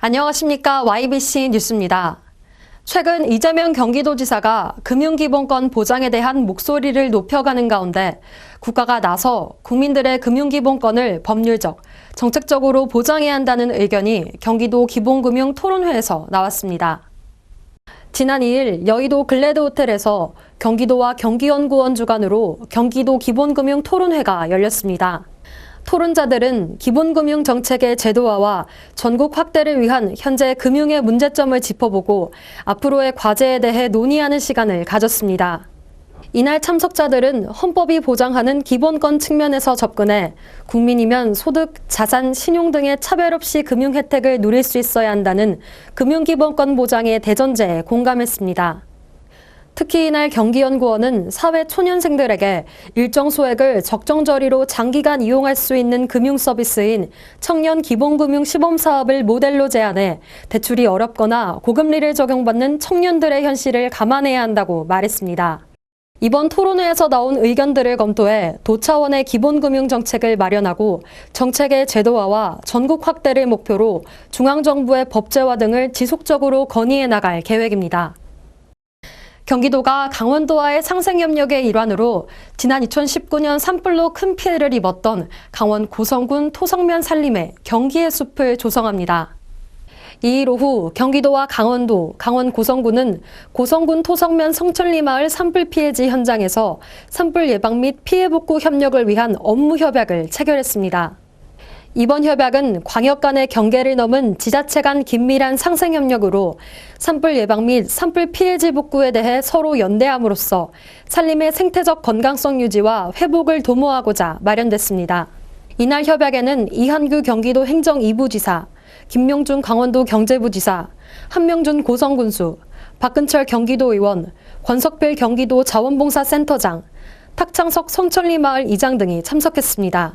안녕하십니까. YBC 뉴스입니다. 최근 이재명 경기도지사가 금융기본권 보장에 대한 목소리를 높여가는 가운데 국가가 나서 국민들의 금융기본권을 법률적, 정책적으로 보장해야 한다는 의견이 경기도 기본금융 토론회에서 나왔습니다. 지난 2일 여의도 글래드 호텔에서 경기도와 경기연구원 주관으로 경기도 기본금융 토론회가 열렸습니다. 토론자들은 기본금융 정책의 제도화와 전국 확대를 위한 현재 금융의 문제점을 짚어보고 앞으로의 과제에 대해 논의하는 시간을 가졌습니다. 이날 참석자들은 헌법이 보장하는 기본권 측면에서 접근해 국민이면 소득, 자산, 신용 등의 차별 없이 금융 혜택을 누릴 수 있어야 한다는 금융기본권 보장의 대전제에 공감했습니다. 특히 이날 경기연구원은 사회 초년생들에게 일정 소액을 적정저리로 장기간 이용할 수 있는 금융 서비스인 청년 기본금융 시범사업을 모델로 제안해 대출이 어렵거나 고금리를 적용받는 청년들의 현실을 감안해야 한다고 말했습니다. 이번 토론회에서 나온 의견들을 검토해 도 차원의 기본금융 정책을 마련하고 정책의 제도화와 전국 확대를 목표로 중앙정부의 법제화 등을 지속적으로 건의해 나갈 계획입니다. 경기도가 강원도와의 상생협력의 일환으로 지난 2019년 산불로 큰 피해를 입었던 강원 고성군 토성면 산림에 경기의 숲을 조성합니다. 2일 오후 경기도와 강원도, 강원 고성군은 고성군 토성면 성천리 마을 산불 피해지 현장에서 산불 예방 및 피해 복구 협력을 위한 업무 협약을 체결했습니다. 이번 협약은 광역 간의 경계를 넘은 지자체 간 긴밀한 상생 협력으로 산불 예방 및 산불 피해지 복구에 대해 서로 연대함으로써 산림의 생태적 건강성 유지와 회복을 도모하고자 마련됐습니다. 이날 협약에는 이한규 경기도 행정 2부 지사, 김명준 강원도 경제부지사, 한명준 고성군수, 박근철 경기도 의원, 권석필 경기도 자원봉사센터장, 탁창석 성천리 마을 이장 등이 참석했습니다.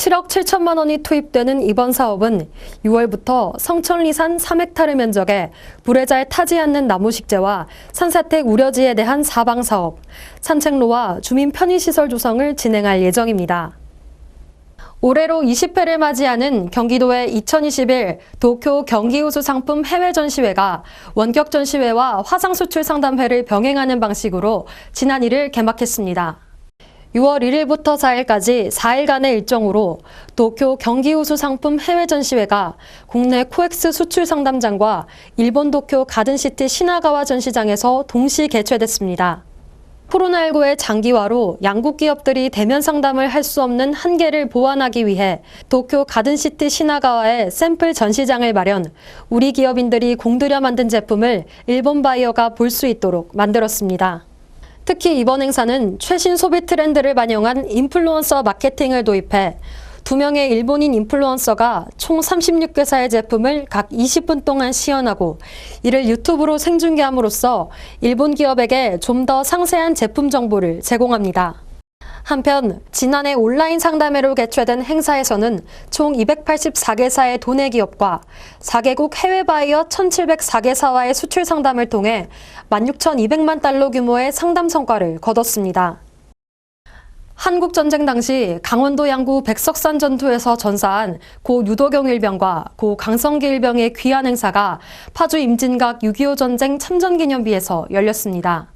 7억 7천만 원이 투입되는 이번 사업은 6월부터 성천리산 3헥타르 면적에 불에 잘 타지 않는 나무 식재와 산사택 우려지에 대한 사방사업, 산책로와 주민 편의시설 조성을 진행할 예정입니다. 올해로 20회를 맞이하는 경기도의 2021 도쿄 경기우수 상품 해외 전시회가 원격 전시회와 화상 수출 상담회를 병행하는 방식으로 지난 1일 개막했습니다. 6월 1일부터 4일까지 4일간의 일정으로 도쿄 경기우수 상품 해외 전시회가 국내 코엑스 수출 상담장과 일본 도쿄 가든시티 시나가와 전시장에서 동시 개최됐습니다. 코로나19의 장기화로 양국 기업들이 대면 상담을 할 수 없는 한계를 보완하기 위해 도쿄 가든시티 시나가와의 샘플 전시장을 마련, 우리 기업인들이 공들여 만든 제품을 일본 바이어가 볼 수 있도록 만들었습니다. 특히 이번 행사는 최신 소비 트렌드를 반영한 인플루언서 마케팅을 도입해 2명의 일본인 인플루언서가 총 36개사의 제품을 각 20분 동안 시연하고 이를 유튜브로 생중계함으로써 일본 기업에게 좀 더 상세한 제품 정보를 제공합니다. 한편 지난해 온라인 상담회로 개최된 행사에서는 총 284개사의 도내 기업과 4개국 해외 바이어 1,704개사와의 수출 상담을 통해 16,200만 달러 규모의 상담 성과를 거뒀습니다. 한국전쟁 당시 강원도 양구 백석산 전투에서 전사한 고 유도경 일병과 고 강성기 일병의 귀환 행사가 파주 임진각 6.25 전쟁 참전기념비에서 열렸습니다.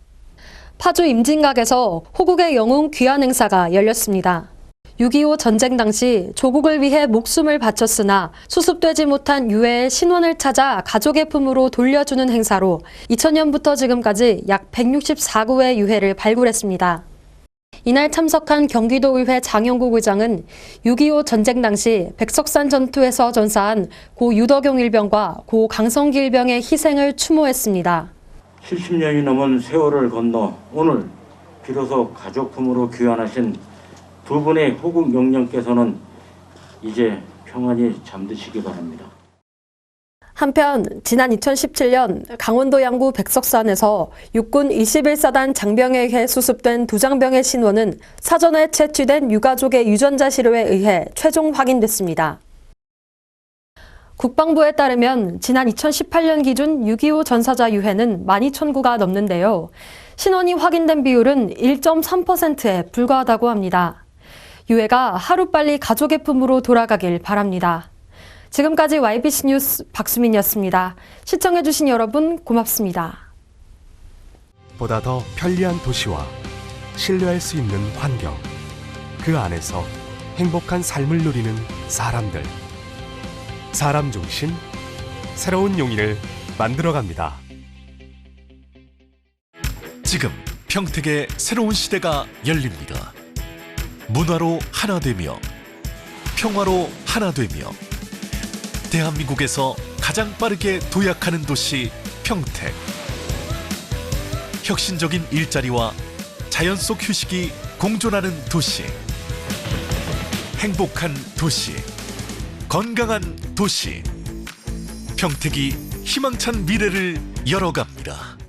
파주 임진각에서 호국의 영웅 귀환 행사가 열렸습니다. 6.25 전쟁 당시 조국을 위해 목숨을 바쳤으나 수습되지 못한 유해의 신원을 찾아 가족의 품으로 돌려주는 행사로 2000년부터 지금까지 약 164구의 유해를 발굴했습니다. 이날 참석한 경기도의회 장영국 의장은 6.25 전쟁 당시 백석산 전투에서 전사한 고 유덕용 일병과 고 강성기 일병의 희생을 추모했습니다. 70년이 넘은 세월을 건너 오늘 비로소 가족품으로 귀환하신 두 분의 호국 영령께서는 이제 평안히 잠드시기 바랍니다. 한편 지난 2017년 강원도 양구 백석산에서 육군 21사단 장병에 의해 수습된 두 장병의 신원은 사전에 채취된 유가족의 유전자 시료에 의해 최종 확인됐습니다. 국방부에 따르면 지난 2018년 기준 6.25 전사자 유해는 12,000구가 넘는데요. 신원이 확인된 비율은 1.3%에 불과하다고 합니다. 유해가 하루빨리 가족의 품으로 돌아가길 바랍니다. 지금까지 YBC 뉴스 박수민이었습니다. 시청해주신 여러분 고맙습니다. 보다 더 편리한 도시와 신뢰할 수 있는 환경, 그 안에서 행복한 삶을 누리는 사람들. 사람 중심, 새로운 용인을 만들어갑니다. 지금 평택의 새로운 시대가 열립니다. 문화로 하나 되며 평화로 하나 되며 대한민국에서 가장 빠르게 도약하는 도시 평택. 혁신적인 일자리와 자연 속 휴식이 공존하는 도시. 행복한 도시, 건강한 도시. 평택이 희망찬 미래를 열어갑니다.